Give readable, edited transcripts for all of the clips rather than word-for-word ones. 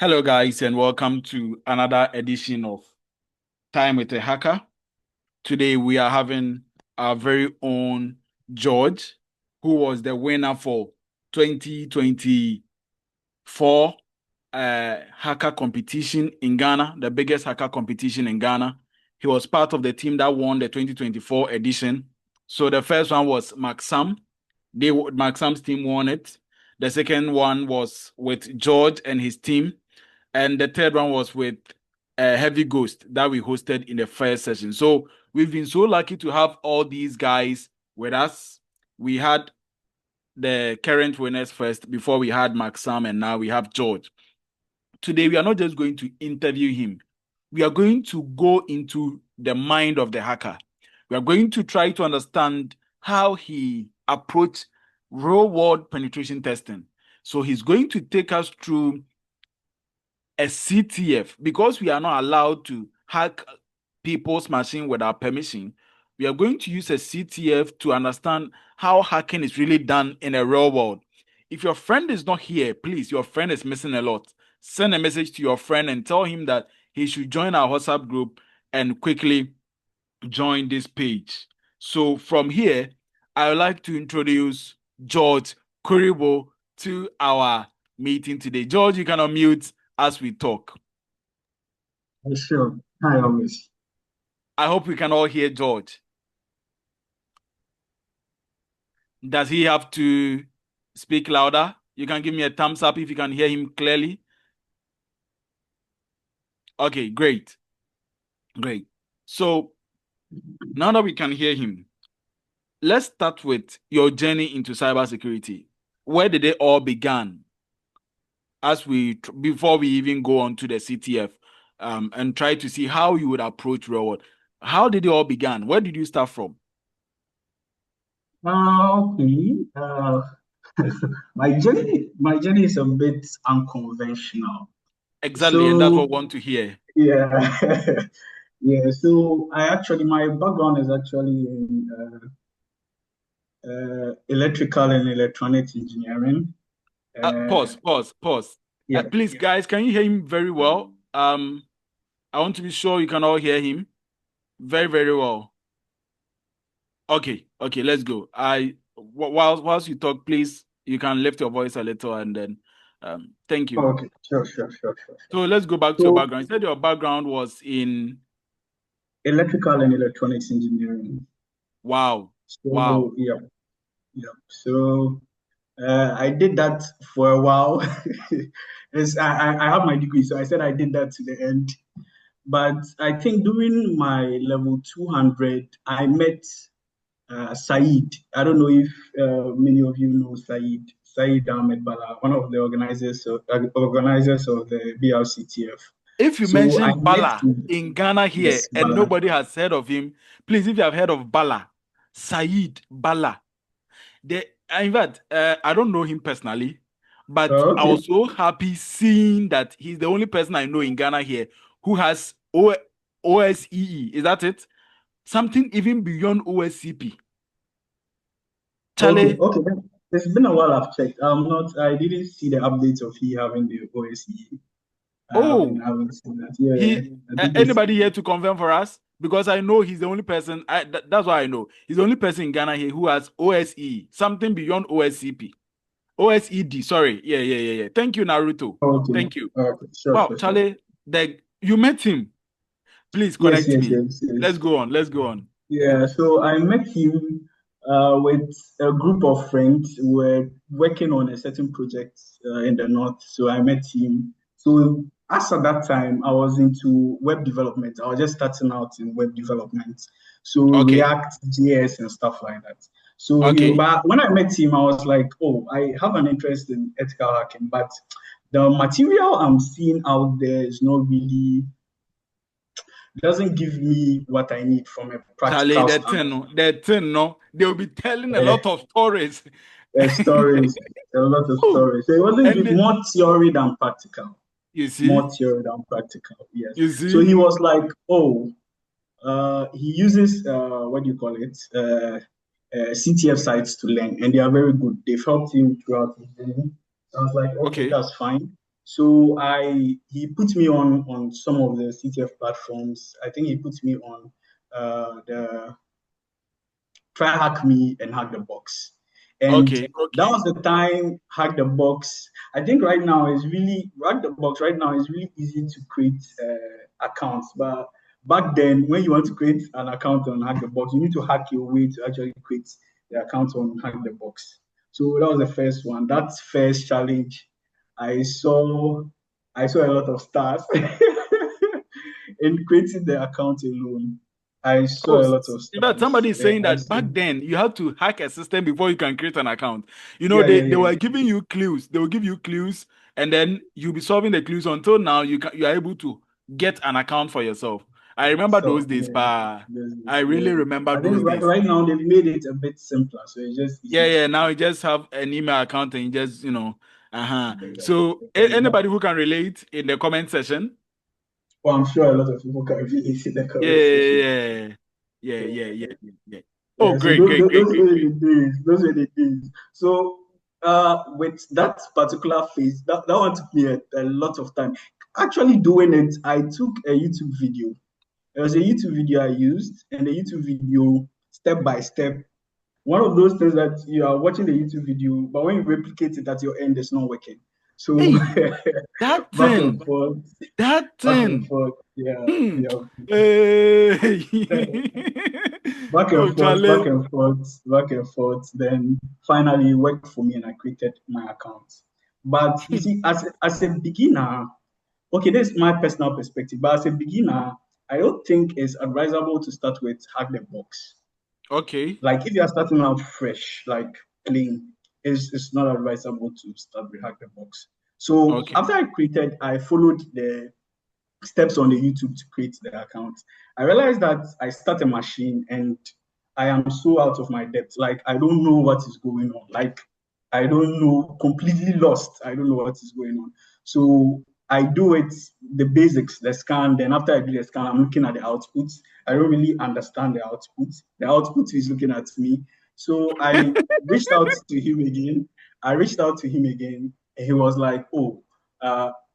Hello, guys, and welcome to another edition of Time with a Hacker. Today, we are having our very own George, who was the winner for 2024 hacker competition in Ghana, the biggest hacker competition in Ghana. He was part of the team that won the 2024 edition. So the first one was Maxam. Maxam's team won it. The second one was with George and his team. And the third one was with Heavy Ghost that we hosted in the first session. So we've been so lucky to have all these guys with us. We had the current winners first before we had Maxam, and now we have George. Today, we are not just going to interview him, we are going to go into the mind of the hacker. We are going to try to understand how he approached real world penetration testing. So he's going to take us through a CTF because we are not allowed to hack people's machine without permission. We are going to use a CTF to understand how hacking is really done in a real world. If your friend is not here, please, your friend is missing a lot. Send a message to your friend and tell him that he should join our WhatsApp group and quickly join this page. So from here, I would like to introduce George Kuribo to our meeting today. George, you can unmute as we talk. Sure. Hi, always. I hope we can all hear George. Does he have to speak louder? You can give me a thumbs up if you can hear him clearly. Okay, great. Great. So now that we can hear him, let's start with your journey into cybersecurity. Where did it all begin? Before we even go on to the CTF, and try to see how you would approach real world. How did it all begin? Where did you start from? Okay. My journey is a bit unconventional. Exactly, and that's what So we want to hear. yeah, yeah. So my background is actually in electrical and electronics engineering. Pause, Uh, pause, pause. yeah. Please, guys, can you hear him very well? I want to be sure you can all hear him very, very well. Okay, okay, let's go. Whilst you talk, please, you can lift your voice a little and then, thank you. Okay. Sure. So let's go back to your So background. You said your background was in. electrical and electronics engineering. Wow, wow. So yeah. So I did that for a while. I have my degree, so I said I did that to the end. But I think during my level 200, I met Saeed. I don't know if many of you know Saeed. Saeed Ahmed Bala, one of the organizers of the BRCTF. If you So I mention met Bala him. in Ghana here Yes, and Bala. nobody has heard of him, please, if you have heard of Bala, Saeed Bala, in fact, I don't know him personally, but I Okay. was so happy seeing that he's the only person I know in Ghana here who has OSEE. Is that it? Something even beyond OSCP. Okay. Charlie, Okay. It's been a while I've checked. I didn't see the updates of he having the OSE. oh, I haven't seen that. Yeah, he I think it's anybody here to confirm for us? Because I know he's the only person. That's why I know he's the only person in Ghana here who has OSE, something beyond OSCP. OSED, sorry. Yeah. Thank you, Naruto. okay. Thank you. Okay, Wow, sure. Charlie, you met him. Please connect me. Let's Yes. go on. Let's go on. Yeah, so I met him with a group of friends who were working on a certain project in the north. So I met him. So as at that time, I was into web development. I was just starting out in web development. So Okay. React, JS, and stuff like that. Okay. But when I met him, I was like, oh, I have an interest in ethical hacking, but the material I'm seeing out there is not really doesn't give me what I need from a Charlie, practical standpoint. no. They'll be telling a Uh, lot of stories. stories, a lot of Oh, stories. So it wasn't and good, more theory than practical. you see, Yes. you So see. he was like, oh, he uses what do you call it? CTF sites to learn, and they are very good. They've helped him throughout his journey. So I was like, okay, Okay. that's fine. So he put me on some of the CTF platforms. I think he put me on the Try Hack Me and Hack the Box. And Okay. that was the time Hack the Box. I think right now is really Hack the Box. Right now is really easy to create accounts, but back then when you want to create an account on Hack the Box, you need to hack your way to actually create the account on Hack the Box. So that was the first one. That first challenge, I saw I saw a lot of stars in creating the account alone. I saw Oh, a lot of but stars. somebody is saying I that back saw, then you had to hack a system before you can create an account. You know, yeah, yeah, they yeah, were yeah. giving you clues. They will give you clues, and then you'll be solving the clues until now you are able to get an account for yourself. I remember those So days, yeah, but I yeah. really remember I think those days. right now they've made it a bit simpler, so it's just Yeah, easy yeah. to Now hack. you just have an email account and you just, uh-huh. So But, anybody who can relate in the comment section. well, I'm sure a lot of people can relate in the Yeah, conversation. yeah, yeah, yeah, yeah, Yeah. yeah, yeah, yeah. Oh, Yeah, so great, great, great, those great, were great. the days. Those were the days. So with that particular phase, that one took me a lot of time. Actually doing it, I took a YouTube video. There was a YouTube video I used, and the YouTube video step by step. One of those things that you are watching the YouTube video, but when you replicate it at your end, it's not working. So Hey, that back and thing, forth, that back and thing. forth. Yeah, Hmm. yeah. Hey. Back Oh, and forth, back Charlie. and forth, back and forth. Then finally it worked for me and I created my account. But you see, as a beginner, okay, this is my personal perspective, but as a beginner, I don't think it's advisable to start with hack the box. Okay, Like if you are starting out fresh, like clean, it's not advisable to start with hack the box. So okay. after I followed the steps on the YouTube to create the account. I realized that I start a machine and I am so out of my depth. Like I don't know what is going on. Like I don't know, completely lost. I don't know what is going on. So I do it, the basics, the scan. Then after I do the scan, I'm looking at the output. I don't really understand the output. The output is looking at me. So I reached out to him again. I reached out to him again, and he was like, "Oh,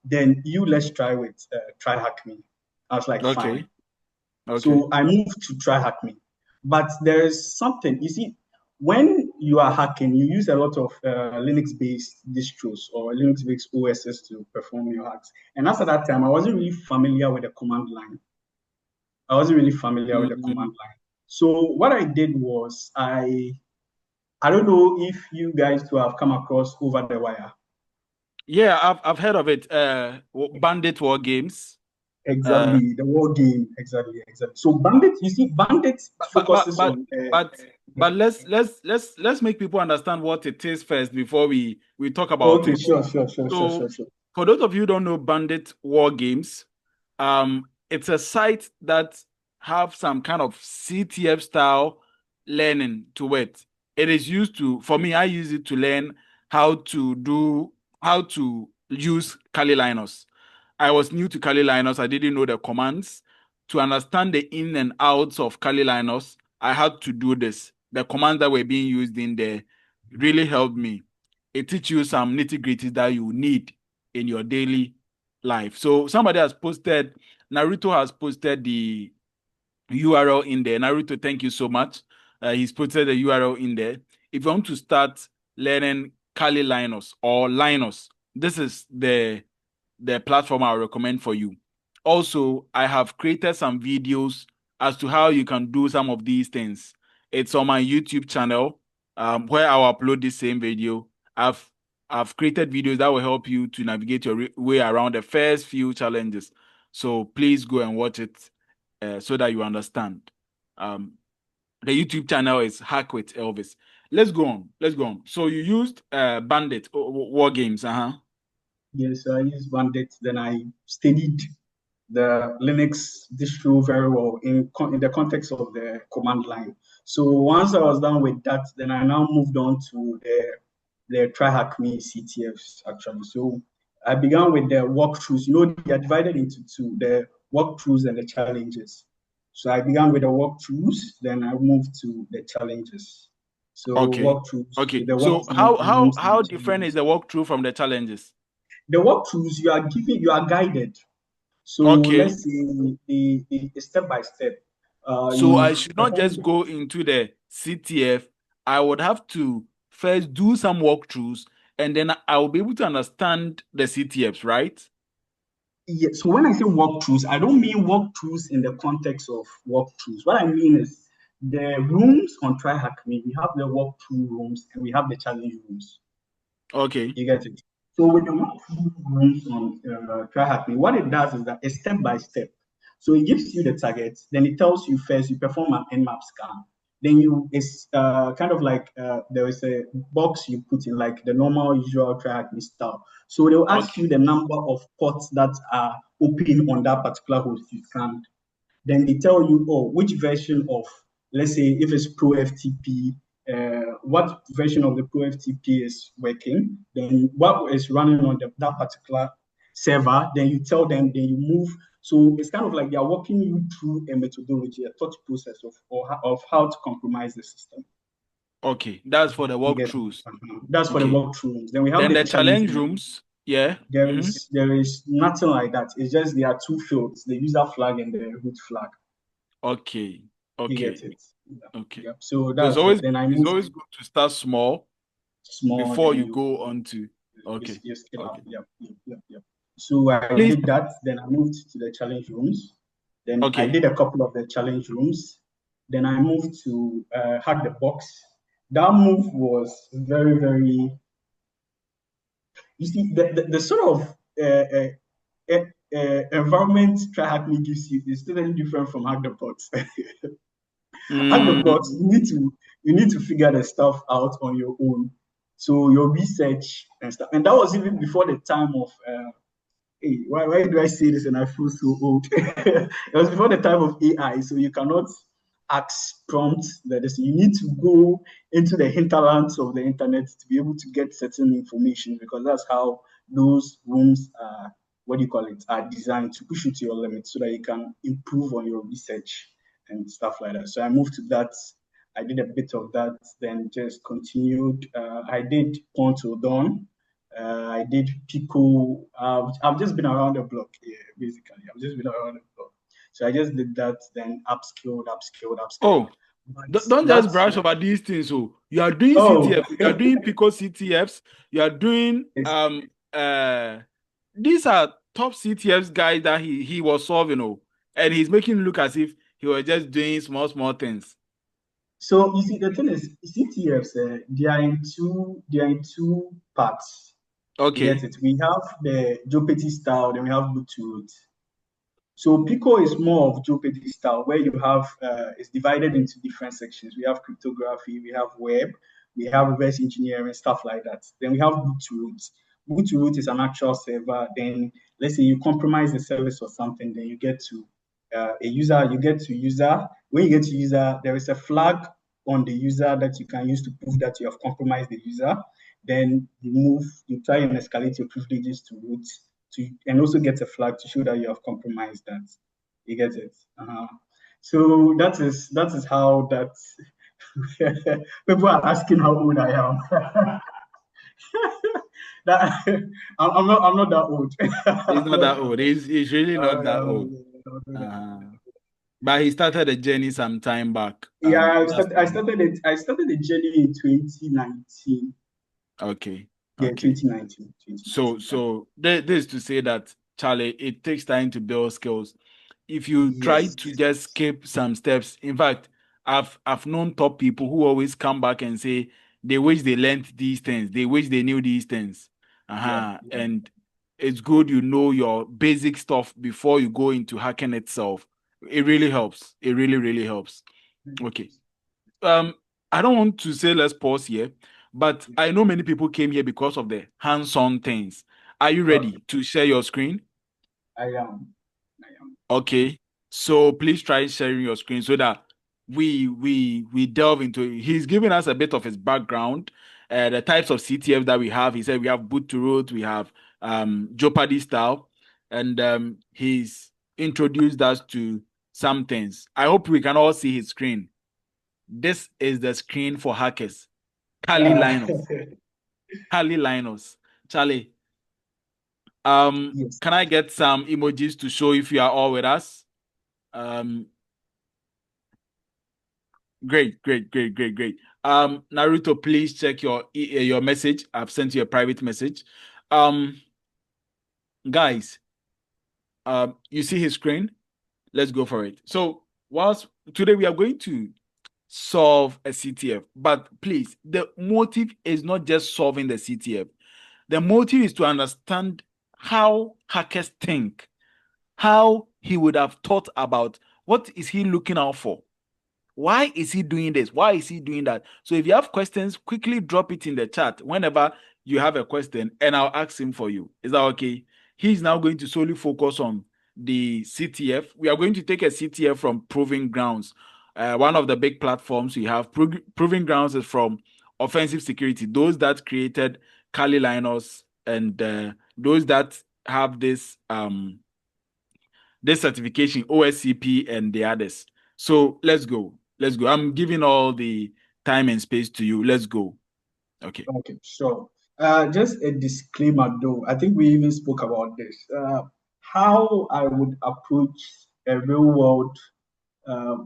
then you let's try with try hack me." I was like, Okay, fine. okay. So I moved to try hack me. But there's something, you see, when you are hacking, you use a lot of Linux-based distros or Linux-based OSs to perform your hacks. And as at that time, I wasn't really familiar with the command line. I wasn't really familiar with the Mm, command line. So what I did was I don't know if you guys too have come across over the wire. yeah, I've heard of it. Bandit War Games. Uh, Exactly, the war game. Exactly, exactly. So Bandit, you see, Bandit but but but focuses but on. but, but let's make people understand what it is first before we talk about Okay, it. sure, sure, sure, sure, So, sure, sure. for those of you who don't know Bandit War Games, it's a site that have some kind of CTF style learning to it. It is used to, for me, I use it to learn how to do, how to use Kali Linux. I was new to Kali Linux. I didn't know the commands. To understand the in and outs of Kali Linux, I had to do this. The commands that were being used in there really helped me. It teaches you some nitty gritty that you need in your daily life. So somebody has posted, Naruto has posted the URL in there. Naruto, thank you so much. He's posted the URL in there. If you want to start learning Kali Linux or Linux, this is the platform I recommend for you. Also, I have created some videos as to how you can do some of these things. It's on my YouTube channel, where I'll upload this same video. I've created videos that will help you to navigate your way around the first few challenges. So please go and watch it so that you understand. Um, the YouTube channel is Hack with Elvis. Let's go on. Let's go on. So you used Bandit War Games, uh-huh. Yes, so I used Bandit. Then I studied the Linux distro very well in the context of the command line. So once I was done with that, then I now moved on to the Try Hack Me CTFs actually. So I began with the walkthroughs. You know, they are divided into two: the walkthroughs and the challenges. So I began with the walkthroughs, then I moved to the challenges. So Okay. walkthroughs, Okay. with the So walkthroughs, I moved to the how different is challenges. the walkthrough from the challenges? the walkthroughs you are guided. So Okay. let's say the step by step. So You I should not just perform. go into the CTF. I would have to first do some walkthroughs and then I will be able to understand the CTFs, right? Yeah, so when I say walkthroughs, I don't mean walkthroughs in the context of walkthroughs. What I mean is the rooms on TryHackMe, we have the walkthrough rooms and we have the challenge rooms. Okay. You get it? So with the walkthrough rooms on TryHackMe, what it does is that it's step by step. So it gives you the target, then it tells you first you perform an nmap scan. Then it's kind of like there is a box you put in like the normal usual TryHackMe style. So they'll ask Okay. you the number of ports that are open on that particular host you scanned. Then they tell you, oh, which version of, let's say, if it's Pro FTP, what version of the Pro FTP is working, then what is running on that particular server, then you tell them, then you move. So it's kind of like they're walking you through a methodology, a thought process of how to compromise the system. Okay. That's for the You get walkthroughs. That's for the Okay. walkthroughs. Then we have Then the the challenge challenge room. rooms. Yeah. There is nothing like that. It's just there are two fields, the user flag and the root flag. Okay. You get Okay. it. Yeah. Okay. Yep. So So it's that's always then I it's moved always good to start small small, before then you you go on to you, okay. you scale up. Okay. Yep. Yep. Yep. Yep. So I Please. did that. Then I moved to the challenge rooms. Then I Okay. did a couple of the challenge rooms. Then I moved to hack the box. That move was very, very. You see, the sort of environment try hack me gives you is totally different from hack the box. Hack the box, Mm, you need to figure the stuff out on your own. So your research and stuff, and that was even before the time of hey, why do I say this and I feel so old? It was before the time of AI, so you cannot ask prompts that is, you need to go into the hinterlands of the internet to be able to get certain information because that's how those rooms are, what do you call it, are designed to push you to your limits so that you can improve on your research and stuff like that. So I moved to that. I did a bit of that, then just continued. I did Pont to Dawn. I did Pico. I've just been around the block, yeah, basically. I've just been around the block. So I just did that, then upskilled. oh, But don't just that's, brush over these things. So you are doing oh, CTF, you are doing Pico CTFs, you are doing it's, these are top CTFs guys that he was solving, oh, and he's making it look as if he was just doing small things. so you see, the thing is, CTFs, they are in two parts. You get Okay. it? We have the Jopeti style, then we have boot to root. So Pico is more of Jupyter style, where you have it's divided into different sections. We have cryptography, we have web, we have reverse engineering, stuff like that. Then we have boot to root. Boot to root is an actual server. Then let's say you compromise the service or something, then you get to a user. You get to user. When you get to user, there is a flag on the user that you can use to prove that you have compromised the user. Then you try and escalate your privileges to root and also get a flag to show that you have compromised that. You get it. So that is how that people are asking how old I am. that I'm not that old. He's I'm not not that that old. old. He's really not that old. I'm not that Uh, old. but he started the journey some time back. Yeah, That's I fine. started it. I started the journey in 2019. Okay. Yeah, Okay. 2019. So 2019. Yeah. so this is to say that Charlie, it takes time to build skills. If you try Yes. to just skip some steps, in fact, I've known top people who always come back and say they wish they learned these things, they wish they knew these things. Yeah. Yeah. And it's good you know your basic stuff before you go into hacking itself. It really helps. It really helps. Okay. um I don't want to say let's pause here, but I know many people came here because of the hands-on things. Are you Okay. ready to share your screen? I am. I am. Okay. So please try sharing your screen so that we delve into it. He's giving us a bit of his background, the types of CTF that we have. He said we have boot to root, we have Jeopardy style, and he's introduced us to some things. I hope we can all see his screen. This is the screen for hackers. Kali Yeah. Linus. Kali Linus. Charlie, Yes. Can I get some emojis to show if you are all with us? Great, great, great, great, great. Naruto, please check your message. I've sent you a private message. Um, guys, you see his screen? Let's go for it. So, whilst today we are going to solve a CTF, but please, the motive is not just solving the CTF. The motive is to understand how hackers think, how he would have thought about what is he looking out for. Why is he doing this? Why is he doing that? So if you have questions, quickly drop it in the chat whenever you have a question, and I'll ask him for you. Is that okay? He's now going to solely focus on the CTF. We are going to take a CTF from Proving Grounds. One of the big platforms we have. Proving Grounds is from Offensive Security, those that created Kali Linus and those that have this certification, OSCP and the others. So let's go. Let's go. I'm giving all the time and space to you. Let's go. Okay. Okay, sure. Just a disclaimer though, I think we even spoke about this. How I would approach a real world uh,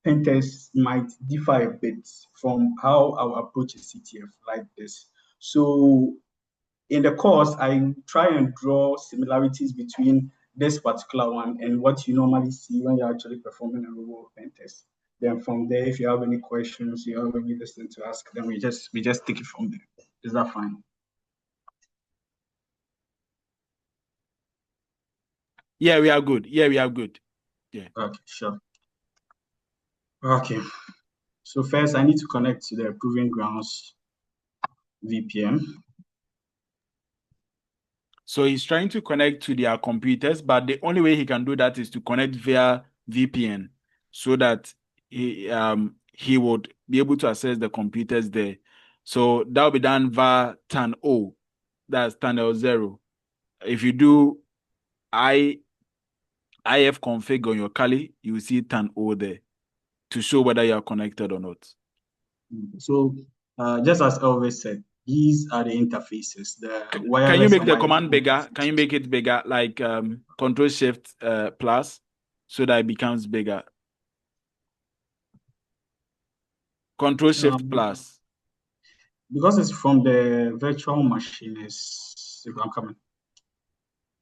pen test might differ a bit from how I will approach a CTF like this. So in the course, I try and draw similarities between this particular one and what you normally see when you're actually performing a real world pen test. Then from there, if you have any questions, you have any thing to ask, then we just take it from there. Is that fine? Yeah, we are good. Yeah, we are good. Yeah. Okay, sure. Okay. So first, I need to connect to the Proving Grounds VPN. So he's trying to connect to their computers, but the only way he can do that is to connect via VPN so that he would be able to access the computers there. So that will be done via TAN O. That's TAN 0. If you do I IF config on your Kali, you will see TAN O there to show whether you are connected or not. So just as Elvis said, these are the interfaces, the Can you wireless make and the wireless command bigger? Can you interfaces. make it bigger, like Control Shift plus, so that it becomes bigger? Control Shift Um, plus. because it's from the virtual machine, I'm coming.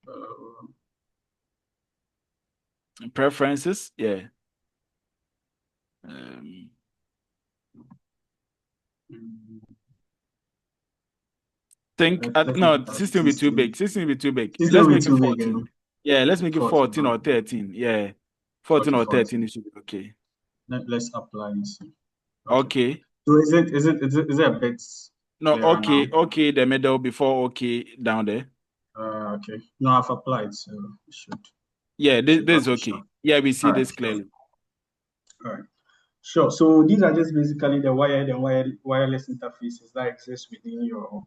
Uh, Preferences, yeah. Um, think let me no, put that system will be too system. big. System will be too big. System Let's will be make it too big, 14. Yeah, let's make it 14. 14 or 13. Yeah, 14 Okay, or 13, 14. it should be okay. Let's apply and see. Okay. Okay. So is it a bit No, clearer now? okay, okay, the middle before okay down there. Okay. No, I've applied, so it should Yeah, it should this is probably okay. show. Yeah, we see All right, this sure. clearly. All right. Sure. So these are just basically the wired and wireless interfaces that exist within your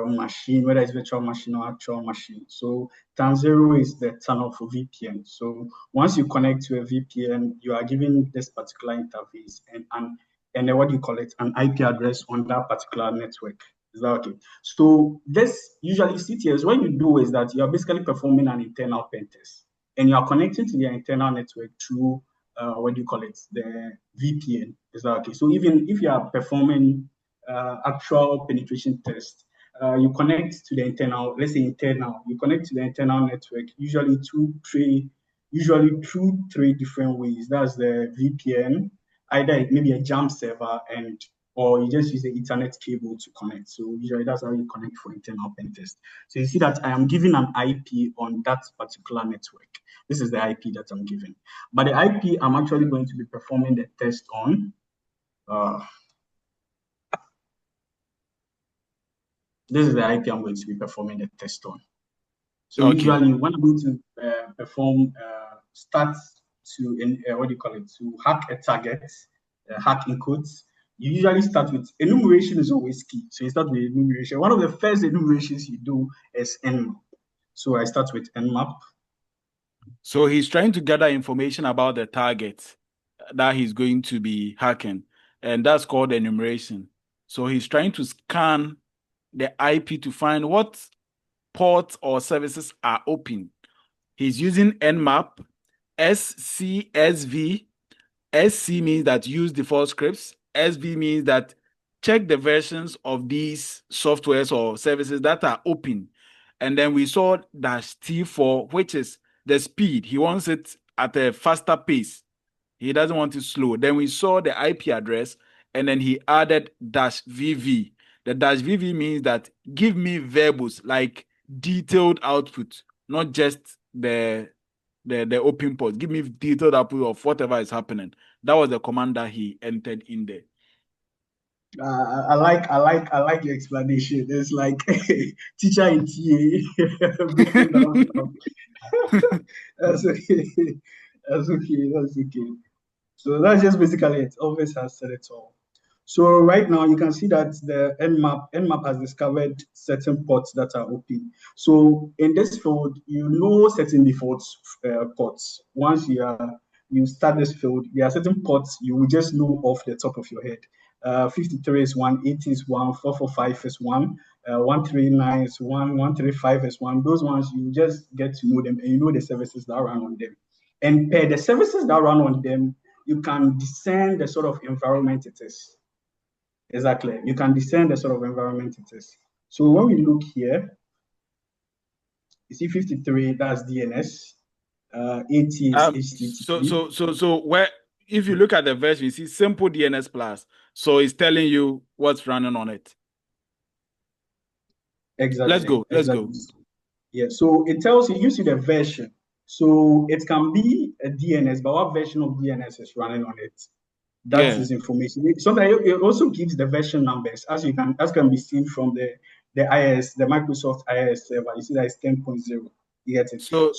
machine, whether it's virtual machine or actual machine. So TAN 0 is the tunnel for VPN. So once you connect to a VPN, you are given this particular interface and what do you call it, an IP address on that particular network. Is that okay? So this usually CTS, what you do is that you are basically performing an internal pen test and you are connecting to the internal network through what do you call it, the VPN. Is that okay? So even if you are performing actual penetration test, you connect to the internal, let's say internal, you connect to the internal network, usually through three different ways. That's the VPN, either maybe a jump server or you just use the Ethernet cable to connect. So usually that's how you connect for internal pen test. So you see that I am giving an IP on that particular network. This is the IP that I'm giving. But the IP I'm actually going to be performing the test on. This is the IP I'm going to be performing the test on. So Okay. usually when I'm going to start to, what do you call it, to hack a target, hack in codes, you usually start with enumeration is always key. So you start with enumeration. One of the first enumerations you do is nmap. So I start with nmap. So he's trying to gather information about the target that he's going to be hacking, and that's called enumeration. So he's trying to scan the IP to find what ports or services are open. He's using Nmap, SCSV. SC means that use default scripts. SV means that check the versions of these softwares or services that are open. And then we saw -T4, which is the speed. He wants it at a faster pace. He doesn't want it slow. Then we saw the IP address, and then he added -VV. The -VV means that give me verbose, like detailed output, not just the open port. Give me detailed output of whatever is happening. That was the command that he entered in there. I like your explanation. It's like teacher in TA breaking down stuff. That's okay. That's okay. That's okay. So that's just basically it. Always has said it all. So right now you can see that the Nmap has discovered certain ports that are open. So in this field, you know certain default ports. Once you start this field, there are certain ports you will just know off the top of your head. 53 is one, 80 is one, 445 is one, 139 is one, 135 is one. Those ones you just get to know them and you know the services that run on them. And per the services that run on them, you can discern the sort of environment it is. Exactly. You can discern the sort of environment it is. So when we look here, you see 53, that's DNS. 80 is HTTP. So where if you look at the version, you see simple DNS plus. So it's telling you what's running on it. Exactly. Let's go. Yeah. So it tells you see the version. So it can be a DNS, but what version of DNS is running on it? That is information. Sometimes it also gives the version numbers, as can be seen from the Microsoft IIS server. You see that it's 10.0. You get it. So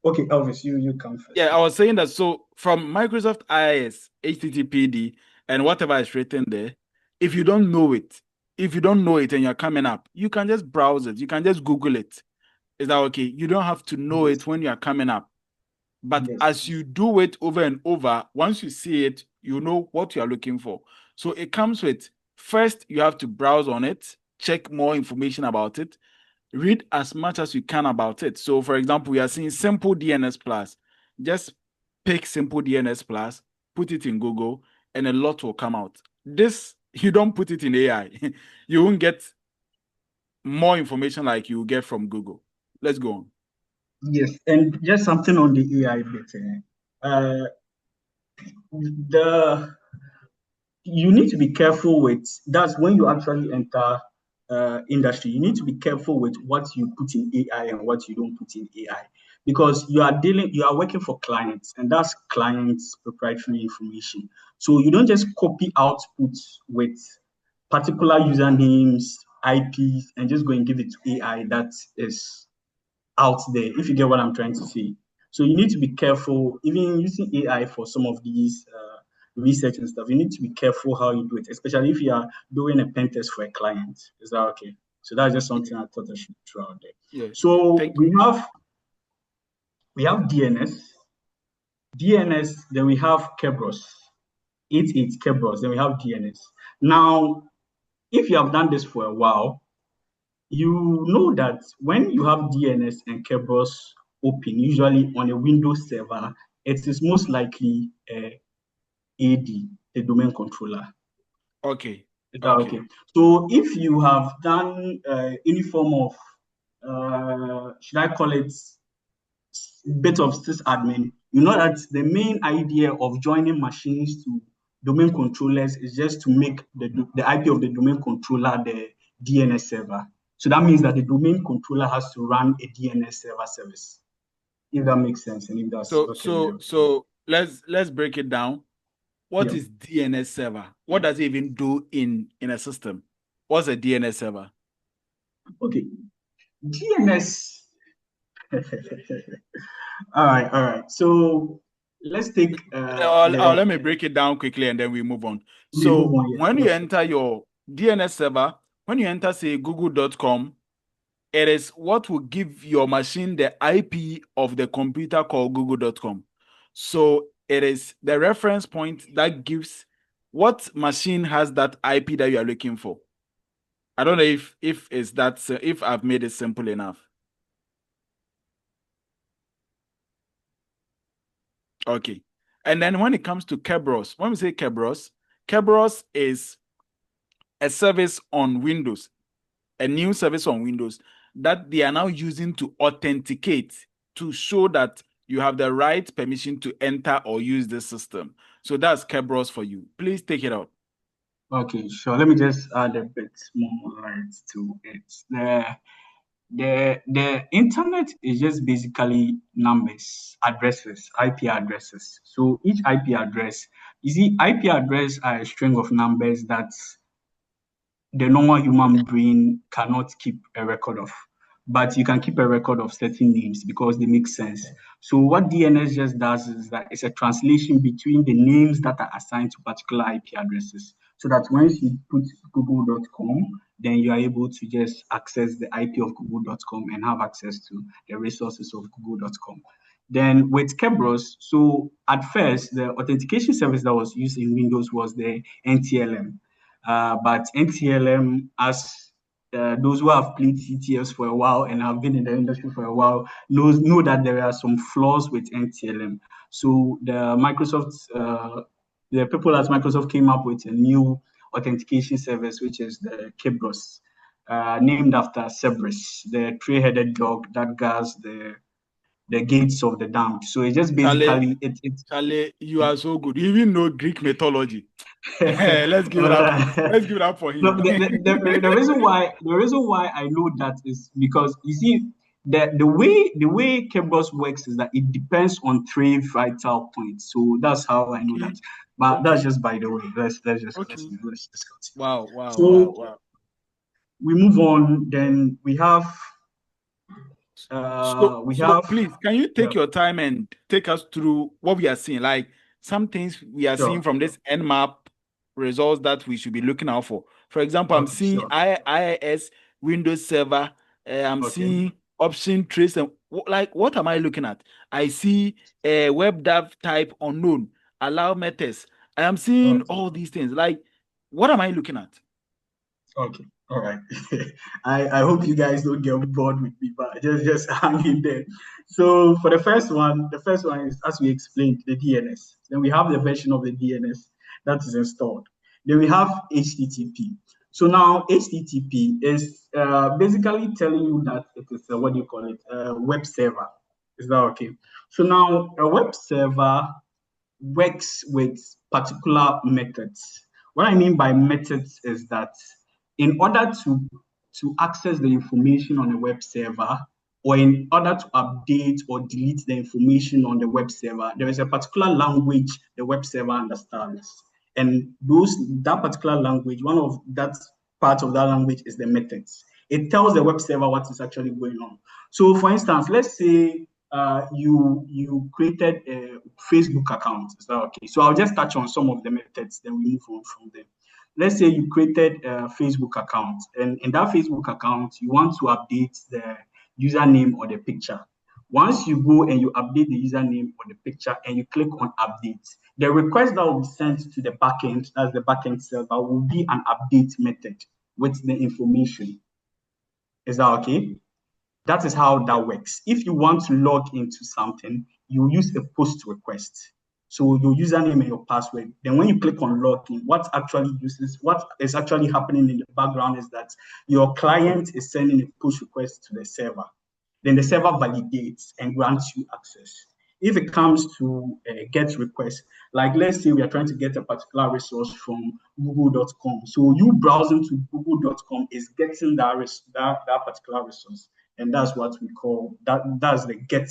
okay, Elvis, you come first. Yeah, I was saying that. So from Microsoft IIS, HTTPD, and whatever is written there, if you don't know it, and you're coming up, you can just browse it. You can just Google it. Is that okay? You don't have to know it when you are coming up. But as you do it over and over, once you see it, you know what you are looking for. So it comes with, first, you have to browse on it, check more information about it, read as much as you can about it. So, for example, we are seeing simple DNS plus. Just pick simple DNS plus, put it in Google, and a lot will come out. This, you don't put it in AI. You won't get more information like you get from Google. Let's go on. Yes, and just something on the AI bit. You need to be careful with, that's when you actually enter industry, you need to be careful with what you put in AI and what you don't put in AI, because you are working for clients, and that's clients' proprietary information. So you don't just copy outputs with particular usernames, IPs, and just go and give it to AI that is out there, if you get what I'm trying to say. So you need to be careful, even using AI for some of these research and stuff. You need to be careful how you do it, especially if you are doing a pen test for a client. Is that okay? So that's just something I thought I should throw out there. Yeah. So we have DNS, then we have Kerberos, 88 Kerberos, then we have DNS. Now, if you have done this for a while, you know that when you have DNS and Kerberos open, usually on a Windows server, it is most likely AD, the domain controller. Okay. Okay. So if you have done any form of, should I call it, bit of sysadmin, you know that the main idea of joining machines to domain controllers is just to make the IP of the domain controller the DNS server. So that means that the domain controller has to run a DNS server service. If that makes sense, and if that's so let's break it down. What is DNS server? What does it even do in a system? What's a DNS server? Okay, DNS. All right. So let's take. Let me break it down quickly, and then we move on. So when you enter your DNS server, when you enter, say, google.com, it is what will give your machine the IP of the computer called google.com. So it is the reference point that gives what machine has that IP that you are looking for. I don't know if it's that if I've made it simple enough. Okay. And then when it comes to Kerberos, when we say Kerberos, Kerberos is a service on Windows, a new service on Windows that they are now using to authenticate to show that you have the right permission to enter or use the system. So that's Kerberos for you. Please take it out. Okay, sure. Let me just add a bit more light to it. The internet is just basically numbers, addresses, IP addresses. So each IP address, you see, IP address are a string of numbers that the normal human brain cannot keep a record of. But you can keep a record of certain names because they make sense. So what DNS just does is that it's a translation between the names that are assigned to particular IP addresses. So that once you put google.com, then you are able to just access the IP of google.com and have access to the resources of google.com. Then with Kerberos, so at first, the authentication service that was used in Windows was the NTLM. But NTLM, as those who have played CTFs for a while and have been in the industry for a while, know that there are some flaws with NTLM. So the people at Microsoft came up with a new authentication service, which is the Kerberos, named after Cerberus, the three-headed dog that guards the gates of the damned. So it just Charlie, basically Charlie, you are so good. You even know Greek mythology. Let's give it All up. right. Let's give it up for No, him. the reason why I know that is because you see the way Kerberos works is that it depends on three vital points. So that's how I know Okay. that. But that's Okay. just by the way. Okay. Let's just continue. Wow. Wow. Wow. So Wow. we move on. Then So, we so have please, can you yeah, take your time and take us through what we are seeing? Like some things we are seeing sure. from this Nmap results that we should be looking out for. For example, I'm Okay, seeing sure. IIS Windows Server. I'm Okay. seeing option trace and like what am I looking at? I see web dev type unknown, allow methods. I am seeing Okay. all these things. Like, what am I looking at? Okay, all right. I hope you guys don't get bored with me, but just hang in there. So for the first one is as we explained, the DNS. Then we have the version of the DNS that is installed. Then we have HTTP. So now HTTP is basically telling you that it is a, what do you call it, a web server. Is that okay? So now a web server works with particular methods. What I mean by methods is that in order to access the information on a web server, or in order to update or delete the information on the web server, there is a particular language the web server understands. And that particular language, one of that part of that language is the methods. It tells the web server what is actually going on. So for instance, let's say you created a Facebook account. Is that okay? So I'll just touch on some of the methods, then we move on from them. Let's say you created a Facebook account, and in that Facebook account, you want to update the username or the picture. Once you go and you update the username or the picture and you click on update, the request that will be sent to the backend, as the backend server, will be an update method with the information. Is that okay? That is how Yeah. that works. If you want to log into something, you use a post request. So your username and your password. Then when you click on login, what is actually happening in the background is that your client is sending a push request to the server. Then the server validates and grants you access. If it comes to a get request, like let's say we are trying to get a particular resource from google.com. So you browsing to google.com is getting that particular resource. And that's what we call that's the get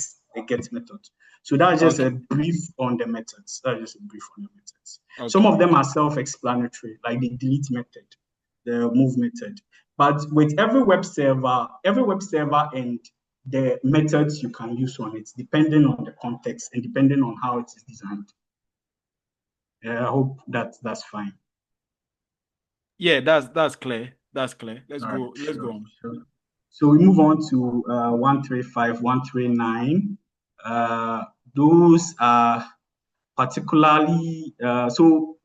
method. So that's just a Okay. brief on the methods. That's just a brief on the methods. Some Okay. of them are self-explanatory, like the delete method, the move method. But with every web server and the methods you can use on it, depending on the context and depending on how it is designed. I hope that's fine. Yeah, that's clear. That's clear. Let's All right, go. Let's go sure, on. sure. So we move on to 135, 139. Uh, those are particularly so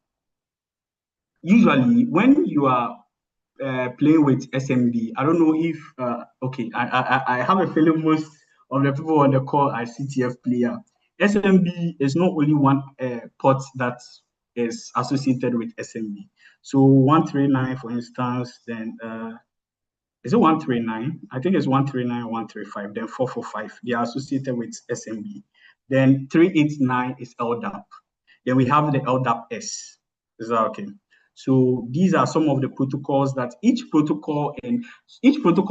usually when you are playing with SMB. I don't know if okay. I have a feeling most of the people on the call are CTF player. SMB is not only one port that is associated with SMB. So 139, for instance, then is it 139? I think it's 139, 135, then 445. They are associated with SMB. Then 389 is LDAP. Then we have the LDAP S. Is that okay? So these are some of the protocols that each protocol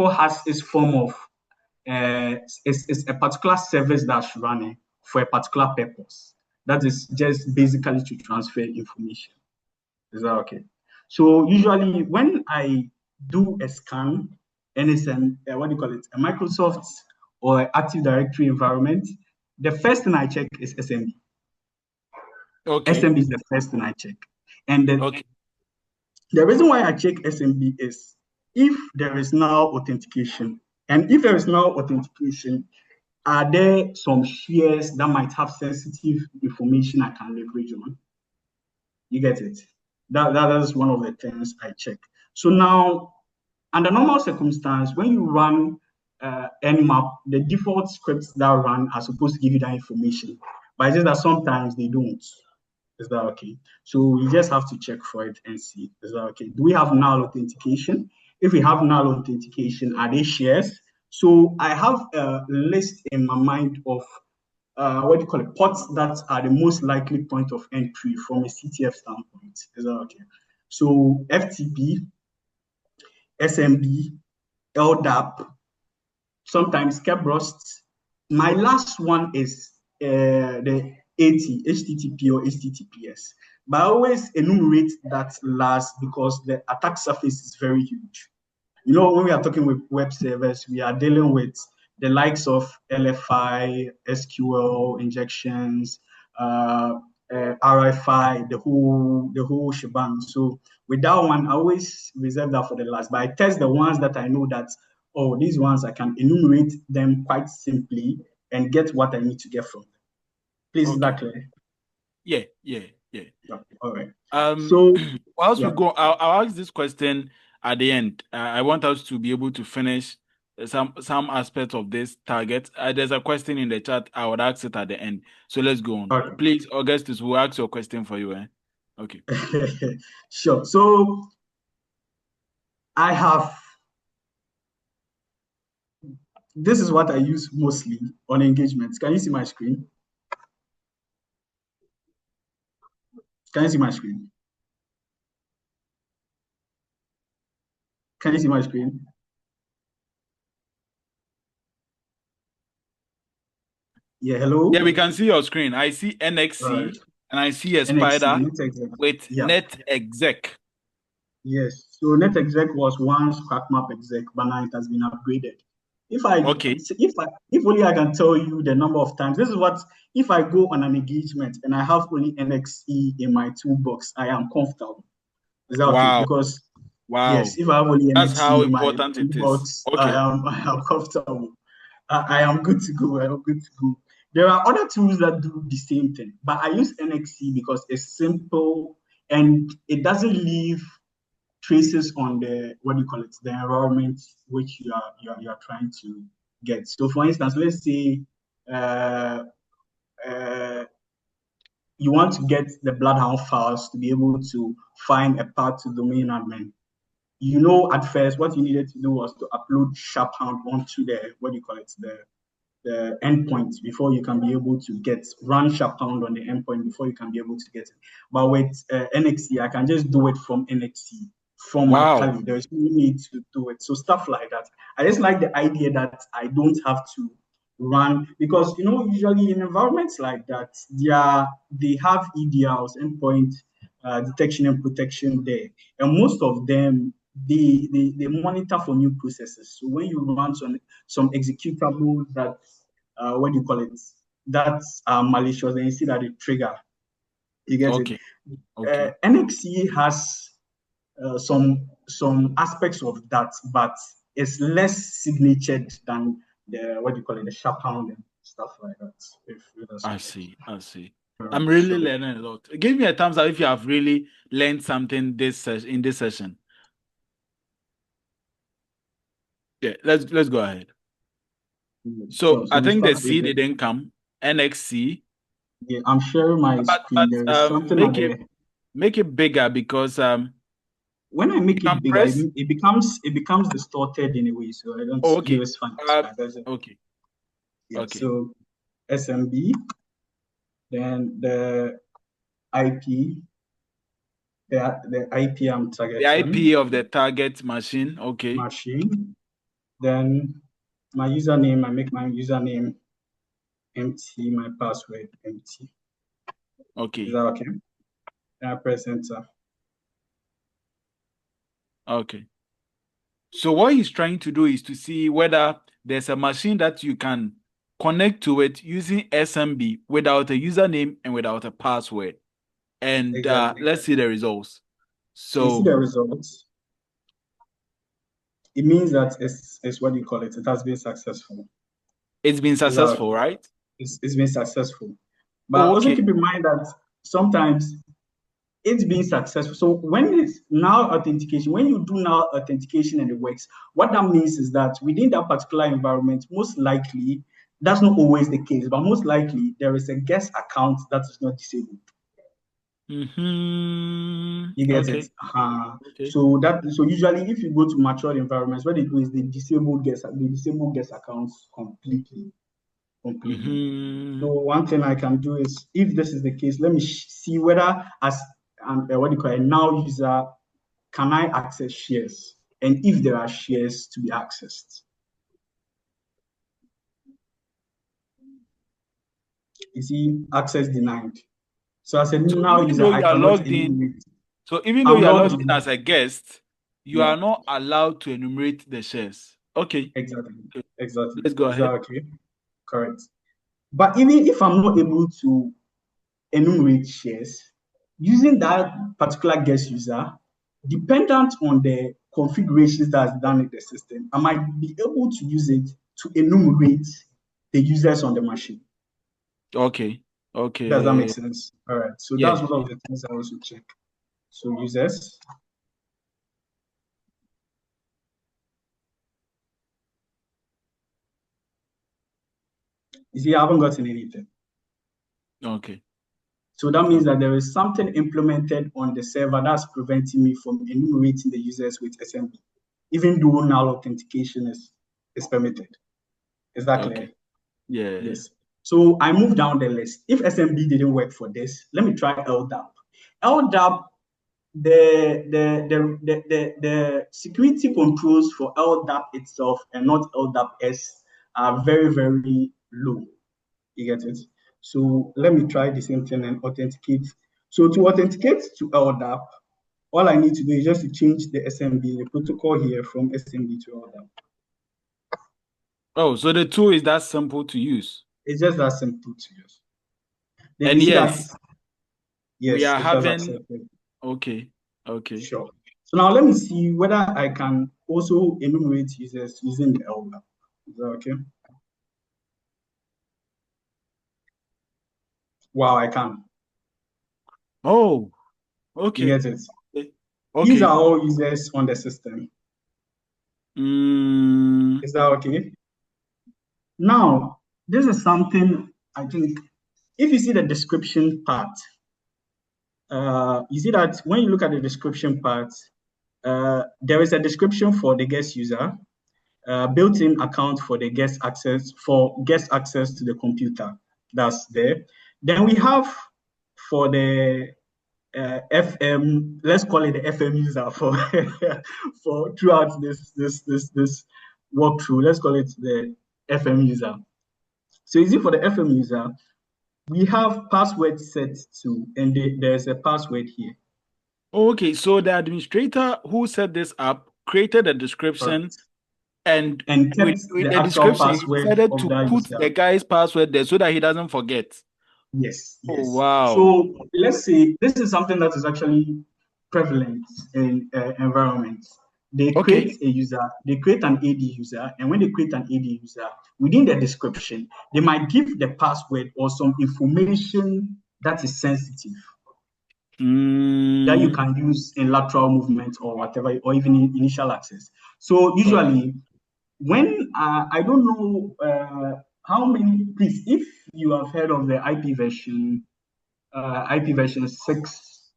has its form of is a particular service that's running for a particular purpose. That is just basically to transfer information. Is that okay? So usually when I do a scan and it's an what do you call it, a Microsoft or Active Directory environment, the first thing I check is SMB. Okay. SMB is the first thing I check. And the reason why I check SMB is if there is now authentication. And if there is now authentication, are there some shares that might have sensitive information I can leverage on? You get it? That is one of the things I check. So now, under normal circumstance, when you run Nmap, the default scripts that run are supposed to give you that information. But it's just that sometimes they don't. Is that okay? So you just have to check for it and see. Is that okay? Do we have null authentication? If we have null authentication, are they shares? So I have a list in my mind of what do you call it, ports that are the most likely point of entry from a CTF standpoint. Is that okay? So FTP, SMB, LDAP, sometimes Kerberos. My last one is the AT, HTTP or HTTPS. But I always enumerate that last because the attack surface is very huge. You know, when we are talking with web servers, we are dealing with the likes of LFI, SQL injections, RFI, the whole shebang. So with that one, I always reserve that for the last. But I test the ones that I know that, oh, these ones I can enumerate them quite simply and get what I need to get from them. Please, is that clear? Yeah. All right. So whilst we go, I'll ask this question at the end. I want us to be able to finish some aspects of this target. There's a question in the chat. I would ask it at the end. So let's go on. Okay. Please, Augustus, we'll ask your question for you. Okay. Sure. So I have, this is what I use mostly on engagements. Can you see my screen? Can you see my screen? Can you see my screen? Yeah, hello? Yeah, we can see your screen. I see NXC and I see a spider with NetExec. Yes. So NetExec was once QuackMap exec, but now it has been upgraded. If only I can tell you the number of times. This is what, if I go on an engagement and I have only NXE in my toolbox, I am comfortable. Is that okay? Because yes, if I have only That's how NXE in my important it is. toolbox, Okay. I am comfortable. I am good to go. I am good to go. There are other tools that do the same thing, but I use NXE because it's simple and it doesn't leave traces on the, what do you call it, the environment which you are trying to get. So for instance, let's say you want to get the Bloodhound files to be able to find a path to domain admin. You know, at first, what you needed to do was to upload SharpHound onto the, what do you call it, the endpoint before you can be able to run SharpHound on the endpoint before you can be able to get it. But with NXE, I can just do it from NXE, from my Kali. There's no need to do it. So stuff like that. I just like the idea that I don't have to run, because you know, usually in environments like that, they have EDRs, endpoint detection and protection there, and most of them they monitor for new processes. So when you run some executable that what do you call it, that's malicious, and you see that it trigger, you get it. NXE has some aspects of that, but it's less signatured than the, what do you call it, the SharpHound and stuff like that. I see. I'm really learning a lot. Give me a thumbs up if you have really learned something in this session. Yeah, let's go ahead. Sure. So So I we think the start with C the, didn't come. NXC, yeah, I'm sharing my screen. There is something at the, make it bigger because when I you make can it bigger, press. it becomes distorted in a way. So I don't, Oh, anyway, okay. it's fine. It's Uh, fine. That's it. okay. Yeah. Okay. So SMB, then the IP, the IP I'm The targeting, IP of the target machine. Okay. machine, then my username, I make my username empty, my password empty. Is Okay. that okay? Then I press enter. Okay. So what he's trying to do is to see whether there's a machine that you can connect to it using SMB without a username and without a password. And Exactly. let's see the results. So you see So the results. It means that it's what do you call it? It has been successful. it's been Is that okay? successful, right? It's been successful. But also Okay. keep in mind that sometimes it's been successful. So when it's now authentication, when you do now authentication and it works, what that means is that within that particular environment, most likely, that's not always the case, but most likely there is a guest account that is not disabled. You get it? Okay. Uh-huh. Okay. So usually if you go to mature environments, what they do is they disable guest accounts completely. Completely. So one thing I can do is, if this is the case, let me see whether as what do you call it, now user, can I access shares? And if there are shares to be accessed. You see, access denied. So as a So now even user, though I you are cannot logged in, enumerate. so even though I'm you are logged logged in in. as a guest, you Yeah, are not allowed to enumerate the shares. Okay. exactly. Okay. Exactly. Let's go Is that ahead. okay? Correct. But even if I'm not able to enumerate shares using that particular guest user, dependent on the configurations that's done in the system, I might be able to use it to enumerate the users on the machine. Okay. Does that make Okay. sense? All right. So Yeah. that's one of the things I also check. So users, you see, I haven't gotten anything. Okay. So that means Okay. that there is something implemented on the server that's preventing me from enumerating the users with SMB, even though now authentication is permitted. Is that clear? Okay. Yeah. Yes. So I move down the list. If SMB didn't work for this, let me try LDAP. LDAP, the security controls for LDAP itself and not LDAP S are very, very low. You get it? So let me try the same thing and authenticate. So to authenticate to LDAP, all I need to do is just to change the SMB, the protocol here from SMB to LDAP. Oh, so the tool is that simple to use. It's just that simple to use. Then you And see that, yes, we yes, are it has having accepted. okay. Okay. Sure. So now let me see whether I can also enumerate users using the LDAP. Is that okay? Wow, I can. Oh, You okay. get it? These are Okay. all users on the system. Mm, Is that okay? Now, this is something I think, if you see the description part, you see that when you look at the description part, there is a description for the guest user, built-in account for the guest access to the computer. That's there. Then we have for the FM, let's call it the FM user for for throughout this walkthrough. Let's call it the FM user. So easy for the FM user. We have password set to, and there's a password here. okay. So the administrator who set this up created a description, Correct. and And kept with the the actual description, he password decided of to that put user. the guy's password there so that he doesn't forget. Yes, Oh yes. wow. So let's say this is something that is actually prevalent in environments. They Okay. create a user, they create an AD user, and when they create an AD user, within the description, they might give the password or some information that is sensitive that you Mm, can use in lateral movement or whatever, or even in initial access. So okay. usually when I don't know how many, please, if you have heard of the IP version 6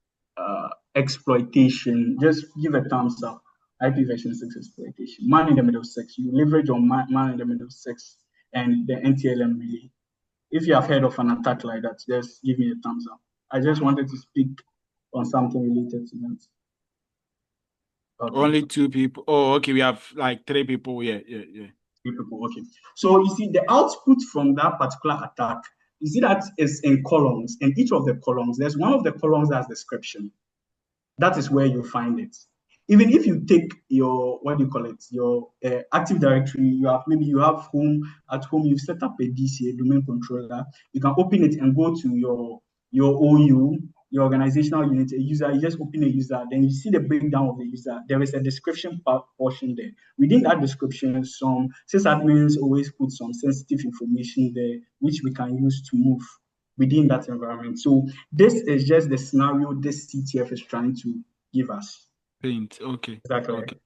exploitation, just give a thumbs up. IP version 6 exploitation. Man in the middle 6. You leverage on man in the middle 6 and the NTLM relay. If you have heard of an attack like that, just give me a thumbs up. I just wanted to speak on something related to that. Okay. Only two people. Oh, okay. We have like three people. Yeah. People. Okay. So you see the output from that particular attack, you see that is in columns, and each of the columns, there's one of the columns that's description. That is where you find it. Even if you take your, what do you call it, your Active Directory, you have home, at home, you set up a DC, a domain controller, you can open it and go to your OU, your organizational unit, a user, you just open a user, then you see the breakdown of the user. There is a description portion there. Within that description, some sysadmins always put some sensitive information there, which we can use to move within that environment. So this is just the scenario this CTF is trying to give us. Paint. Okay. Exactly. Okay.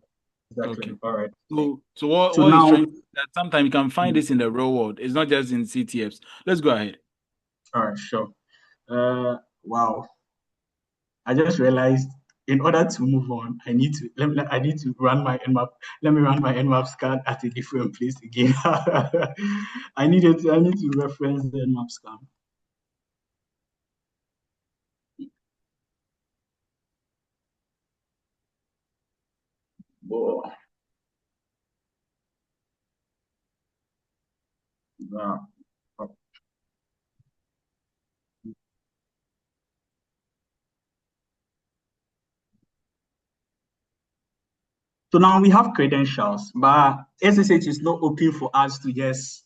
Exactly. Okay. All right. So what, So what is now, trying that sometimes you can find this in the real world. It's not just in CTFs. Let's go ahead. all right, sure. Wow. I just realized in order to move on, I need to run my nmap. Let me run my nmap scan at a different place again. I need to reference the nmap scan. Whoa. Wow. So now we have credentials, but SSH is not open for us to just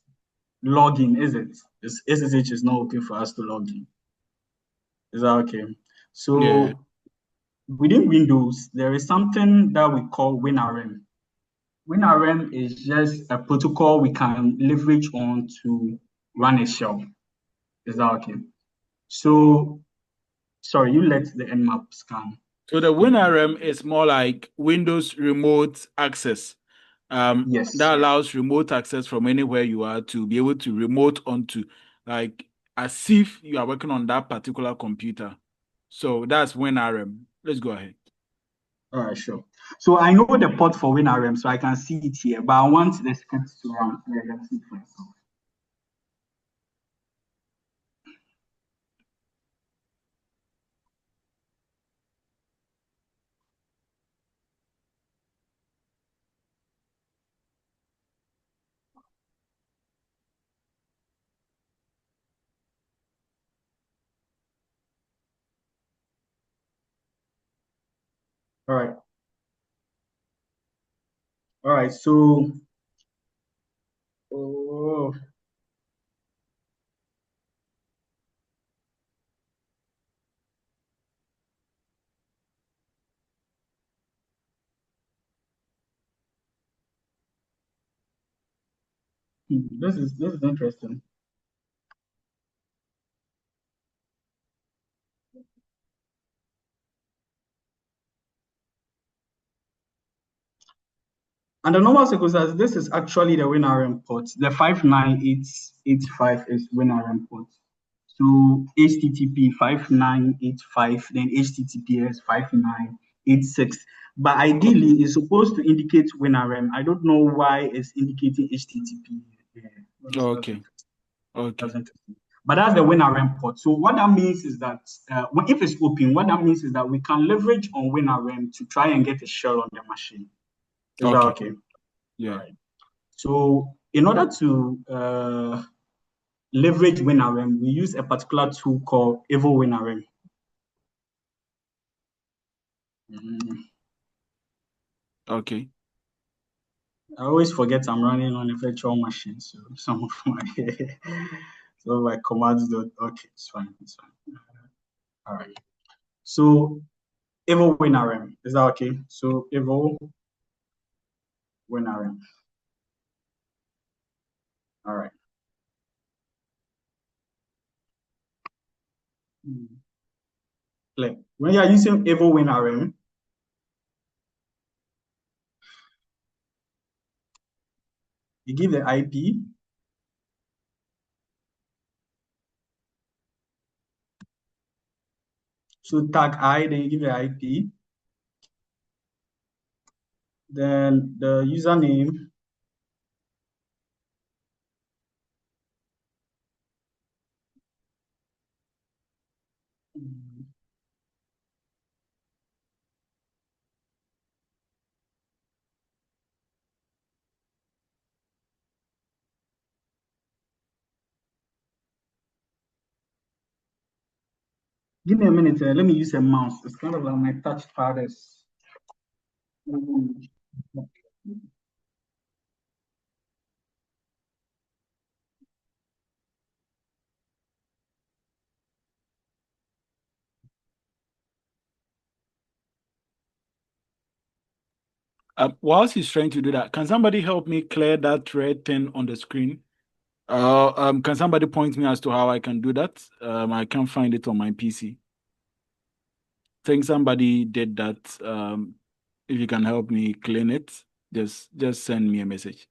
log in, is it? SSH is not open for us to log in. Is that okay? Yeah. So within Windows, there is something that we call WinRM. WinRM is just a protocol we can leverage on to run a shell. Is that okay? So, sorry, you let the nmap scan. So the WinRM is more like Windows remote access. Yes. That allows remote access from anywhere you are to be able to remote onto, like as if you are working on that particular computer. So that's WinRM. Let's go ahead. All right, sure. So I know the port for WinRM, so I can see it here, but I want the script to run. Yeah, that's it for myself. All right. All right. So, oh, this is interesting. And the normal circumstances, this is actually the WinRM port. The 59885 is WinRM port. So HTTP 5985, then HTTPS 5986. But ideally, Okay. it's supposed to indicate WinRM. I don't know why it's indicating HTTP. Yeah, that's Okay. interesting. That's Okay. interesting. But that's the WinRM port. So what that means is that if it's open, what that means is that we can leverage on WinRM to try and get a shell on the machine. Is that Okay. okay? All Yeah. right. So in order to leverage WinRM, we use a particular tool called Evo WinRM. Mm, Okay. I always forget I'm running on a virtual machine, so some of my commands don't. Okay, it's fine. It's fine. All right. So Evo WinRM, is that okay? So Evo WinRM. All right. Like when you are using Evo WinRM, You give the IP. So tag I, then you give the IP. Then the username. Give me a minute. Let me use a mouse. It's kind of like my touchpad is. Whilst he's trying to do that, can somebody help me clear that red thing on the screen? Can somebody point me as to how I can do that? I can't find it on my PC. Think somebody did that. If you can help me clean it, just send me a message.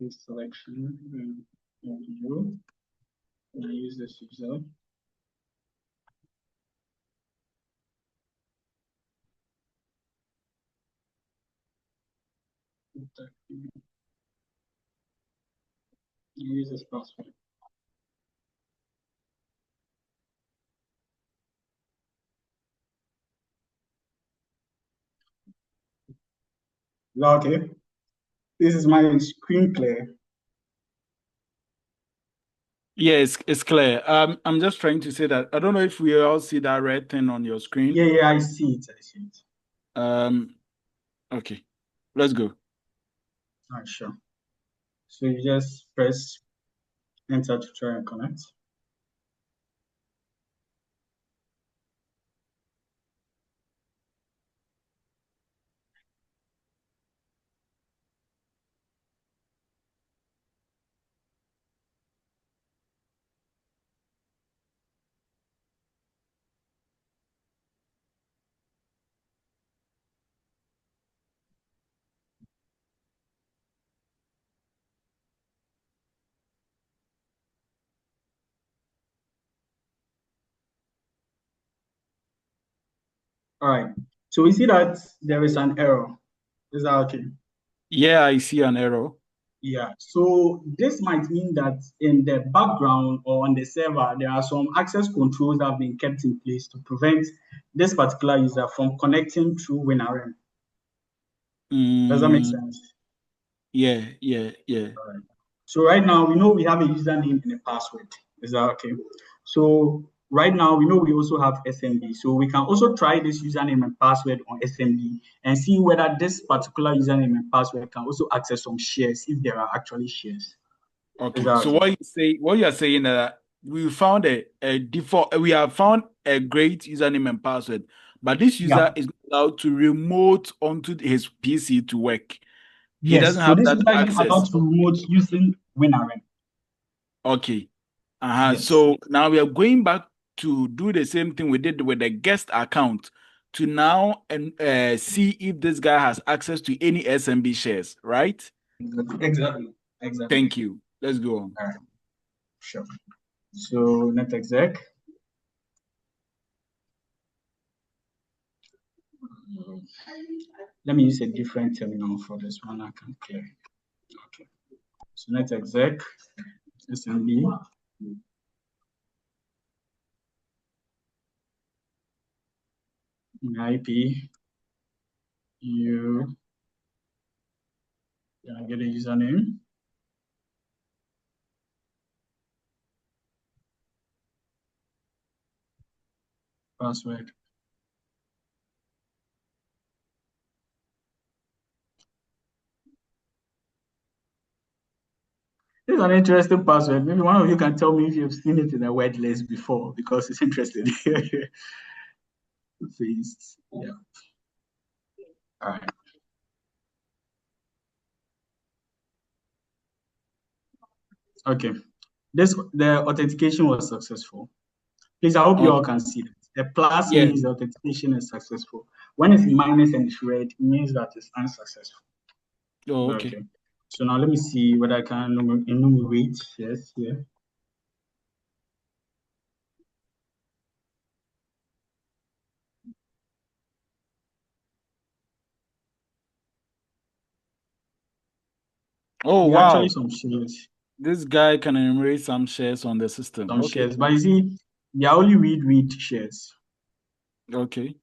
This selection. You. And I use this user. Use this password. Is that okay? This is my screen clear. Yeah, it's clear. I'm just trying to say that I don't know if we all see that red thing on your screen. Yeah, I see it. I see it. Okay, let's go. All right, sure. So you just press enter to try and connect. All right. So we see that there is an error. Is that okay? Yeah, I see an error. Yeah. So this might mean that in the background or on the server, there are some access controls that have been kept in place to prevent this particular user from connecting through WinRM. Does that make sense? Yeah. All right. So right now we know we have a username and a password. Is that okay? So right now we know we also have SMB. So we can also try this username and password on SMB and see whether this particular username and password can also access some shares if there are actually shares. Is Okay. that So okay? what you are saying that we found a default, we have found a great username and password, but this user Yeah. is not allowed to remote onto his PC to work. He Yes. doesn't So have this that user is not allowed access. to remote using WinRM. Okay. Yes. So now we are going back to do the same thing we did with the guest account to now and see if this guy has access to any SMB shares, right? Exactly. Exactly. Thank you. Let's go on. All right. Sure. So net exec. Let me use a different terminal for this one. I can clear. Okay. So net exec SMB IP you get a username password. This is an interesting password. Maybe one of you can tell me if you've seen it in a word list before, because it's interesting. Face. Yeah. All right. Okay. The authentication was successful. Please, I hope you all Okay. can see that. The plus Yes. means the authentication is successful. When it's minus and it's red, it means that it's unsuccessful. Oh, okay. Okay. So now let me see whether I can enumerate shares here. Oh, There are wow. actually some shares, This guy can enumerate some shares on the system. Okay. but you see, they are only read shares. Okay.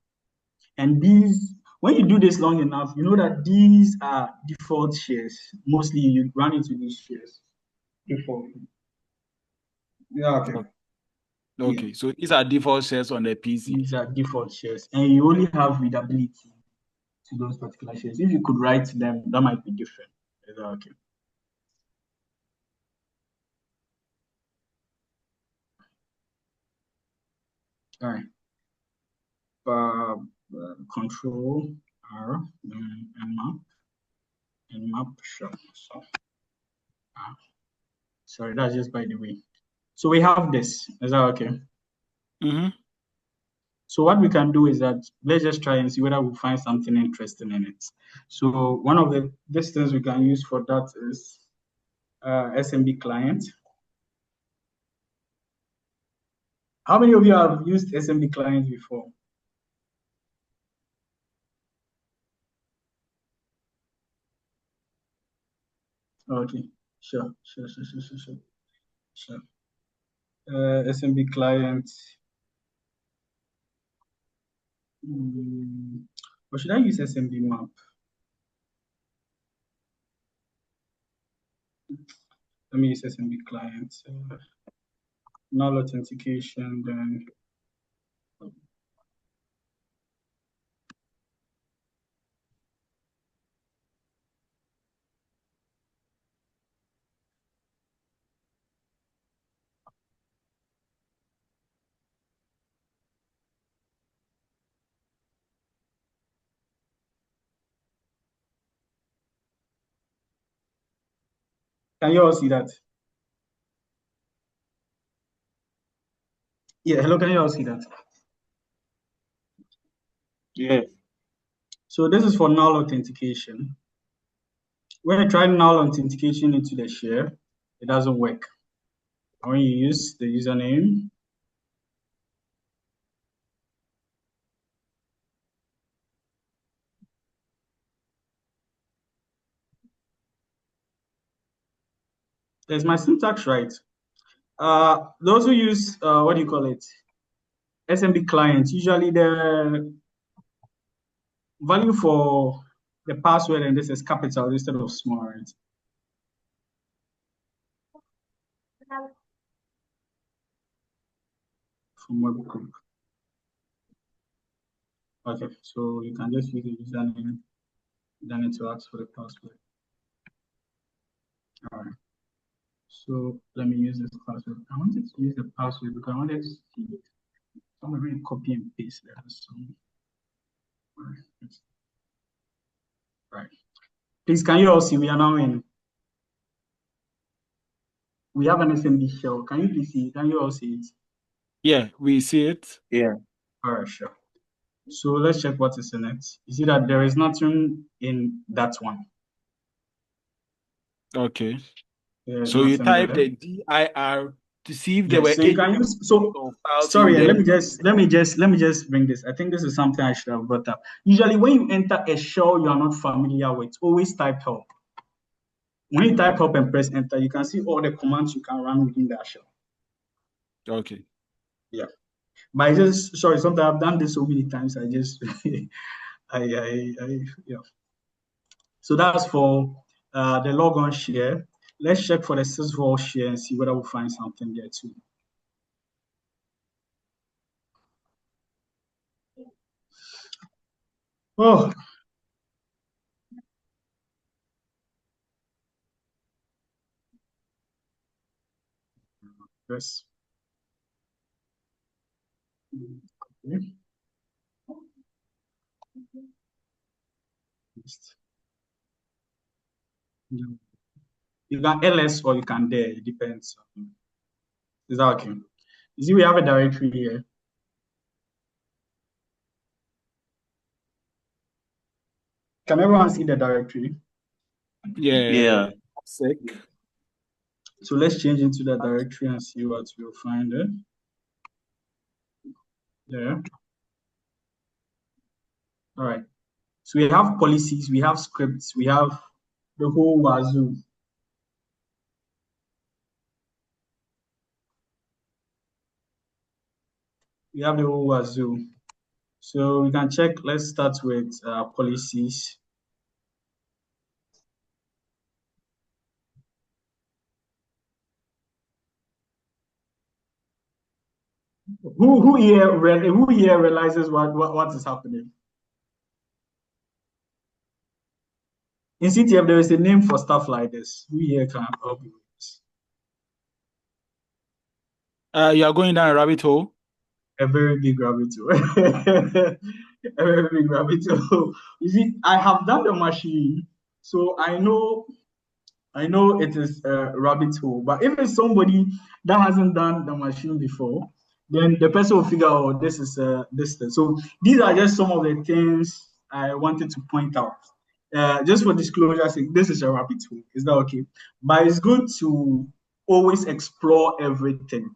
And these, when you do this long enough, you know that these are default shares. Mostly you run into these shares default. Yeah, okay. Yeah, Okay. So these are default shares on the PC. these are default shares, and you only have readability to those particular shares. If you could write them, that might be different. Is that okay? All right. Control R and map show. So, sorry, that's just by the way. So we have this. Is that okay? Mm-hmm. So what we can do is that let's just try and see whether we find something interesting in it. So one of the things we can use for that is SMB client. How many of you have used SMB client before? Okay, sure. SMB client. Or should I use SMB map? Let me use SMB client. Null authentication, then can you all see that? Yeah, hello, can you all see that? Yeah. So this is for null authentication. When you try null authentication into the share, it doesn't work. When you use the username, is my syntax right? Those who use what do you call it? SMB clients, usually the value for the password and this is capital instead of small, right? From web group. Okay, so you can just use the username, then it will ask for the password. All right. So let me use this password. I wanted to use the password because I wanted to see it. So I'm going to copy and paste that. So, right. Please, can you all see we are now in? We have an SMB shell. Can you please see it? Can you all see it? Yeah, we see it. Yeah. All right, sure. So let's check what is in it. You see that there is nothing in that one. Okay. There's So you nothing type there. the dir to see if there Yes, were so you any can use files in sorry, and there. let me just bring this. I think this is something I should have brought up. Usually when you enter a shell you are not familiar with, always type help. When you type help and press enter, you can see all the commands you can run within that shell. Okay. Yeah. But I just sorry, sometimes I've done this so many times. I just yeah. So that's for the logon share. Let's check for the sysvol share and see whether we'll find something there too. Oh, Yes. Okay. You can ls or you can there. It depends. Is that okay? You see, we have a directory here. Can everyone see the directory? Yeah. Sick. So let's change into the directory and see what we'll find there. Yeah. All right. So we have policies, we have scripts, we have the whole wazoo. We have the whole wazoo. So we can check. Let's start with policies. Who here realizes what is happening? In CTF, there is a name for stuff like this. Who here can help you with this? You are going down a rabbit hole. A very big rabbit hole. A very big rabbit hole. You see, I have done the machine, so I know it is a rabbit hole. But if it's somebody that hasn't done the machine before, then the person will figure out, oh, this is this thing. So these are just some of the things I wanted to point out. Just for disclosure sake, this is a rabbit hole. Is that okay? But it's good to always explore everything.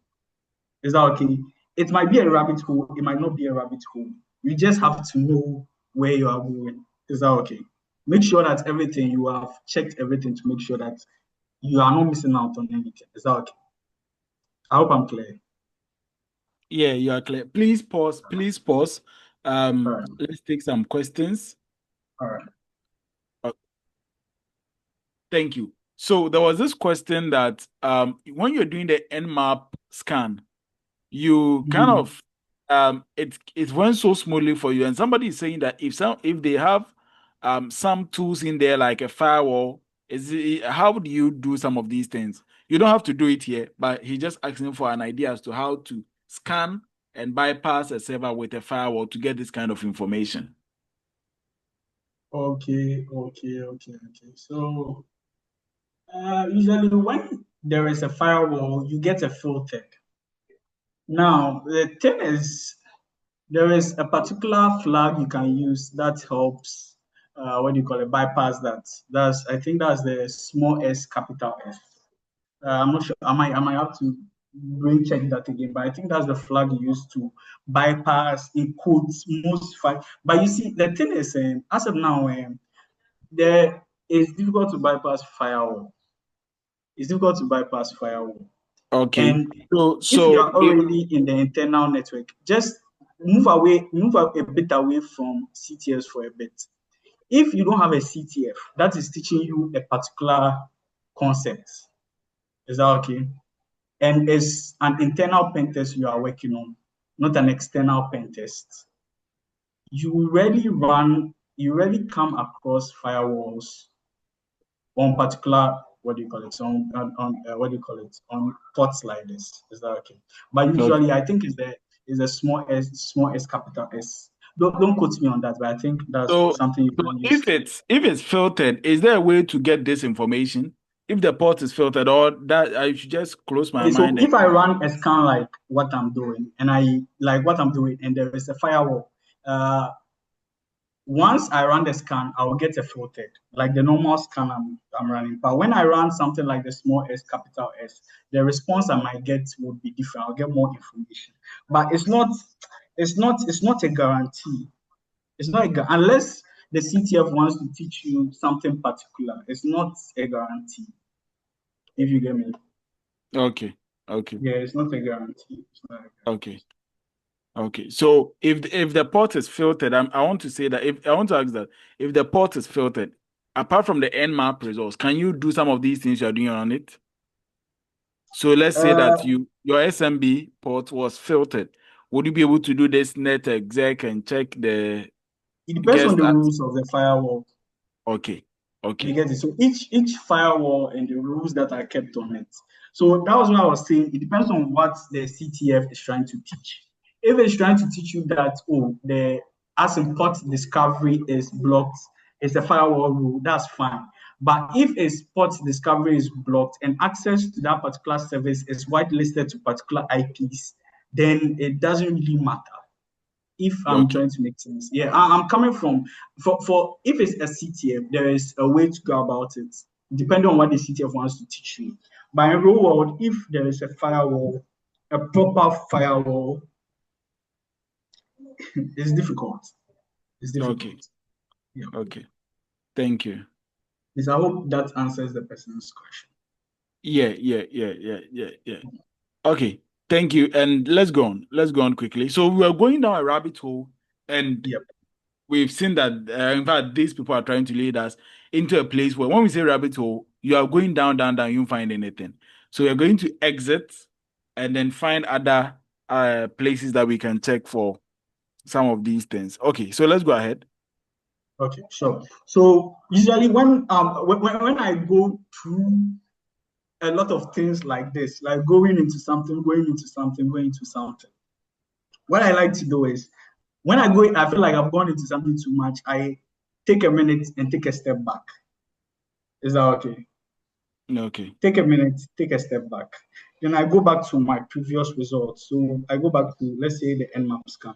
Is that okay? It might be a rabbit hole, it might not be a rabbit hole. You just have to know where you are going. Is that okay? Make sure that everything you have checked everything to make sure that you are not missing out on anything. Is that okay? I hope I'm clear. Yeah, you are clear. Please pause. Please pause. All right. Let's take some questions. All right. Thank you. So there was this question that when you're doing the Nmap scan, you kind Mhm. of it went so smoothly for you, and somebody is saying that if they have some tools in there like a firewall, how do you do some of these things? You don't have to do it here, but he just asking for an idea as to how to scan and bypass a server with a firewall to get this kind of information. Okay. So usually when there is a firewall, you get a filter. Now the thing is, there is a particular flag you can use that helps. What do you call it? Bypass that. I think that's the small s, capital S. I'm not sure. I might have to brain check that again, but I think that's the flag used to bypass in quotes most file. But you see, the thing is, as of now, there is difficult to bypass firewall. It's difficult to bypass firewall. Okay. And So if you so are already in the internal network, just move a bit away from CTS for a bit. If you don't have a CTF that is teaching you a particular concept, is that okay? And it's an internal pen test you are working on, not an external pen test. You rarely come across firewalls on particular, what do you call it, what do you call it, on ports like this. Is that okay? But okay. usually I think is a small s, capital S. Don't quote me on that, but I think that's So, something you so can use. if it's filtered, is there a way to get this information? If the port is filtered, or that I should just close my Okay, so mind and if I run a scan like what I'm doing, and I like what I'm doing, and there is a firewall, once I run the scan, I will get a filtered, like the normal scan I'm running. But when I run something like the small s, capital S, the response I might get would be different. I'll get more information. But it's not a guarantee. It's not unless the CTF wants to teach you something particular. It's not a guarantee, if you get me. okay, okay, Yeah, it's not a guarantee. It's not a guarantee. okay, okay. So if the port is filtered, I want to say that if I want to ask that if the port is filtered, apart from the Nmap results, can you do some of these things you are doing on it? So let's say that Uh, your SMB port was filtered. Would you be able to do this net exec and check the it depends on guest the at? rules of the firewall. Okay, You okay. get it. So each firewall and the rules that are kept on it. So that was what I was saying. It depends on what the CTF is trying to teach. If it's trying to teach you that, oh, the ASIM port discovery is blocked, it's a firewall rule, that's fine. But if a port discovery is blocked and access to that particular service is whitelisted to particular IPs, then it doesn't really matter. If I'm Okay. trying to make sense. Yeah, I'm coming from for if it's a CTF, there is a way to go about it, depending on what the CTF wants to teach you. But in real world, if there is a firewall, a proper firewall, it's difficult. It's Okay. difficult. Yeah. Okay. Thank you. Yes, I hope that answers the person's question. Yeah. Okay. Thank you. And let's go on. Let's go on quickly. So we are going down a rabbit hole, and Yep. we've seen that, in fact, these people are trying to lead us into a place where, when we say rabbit hole, you are going down, you won't find anything. So you're going to exit and then find other places that we can check for some of these things. Okay, so let's go ahead. Okay, sure. So usually when I go through a lot of things like this, like going into something, what I like to do is when I feel like I've gone into something too much, I take a minute and take a step back. Is that okay? Okay. Take a minute, take a step back. Then I go back to my previous results. So I go back to, let's say, the Nmap scan.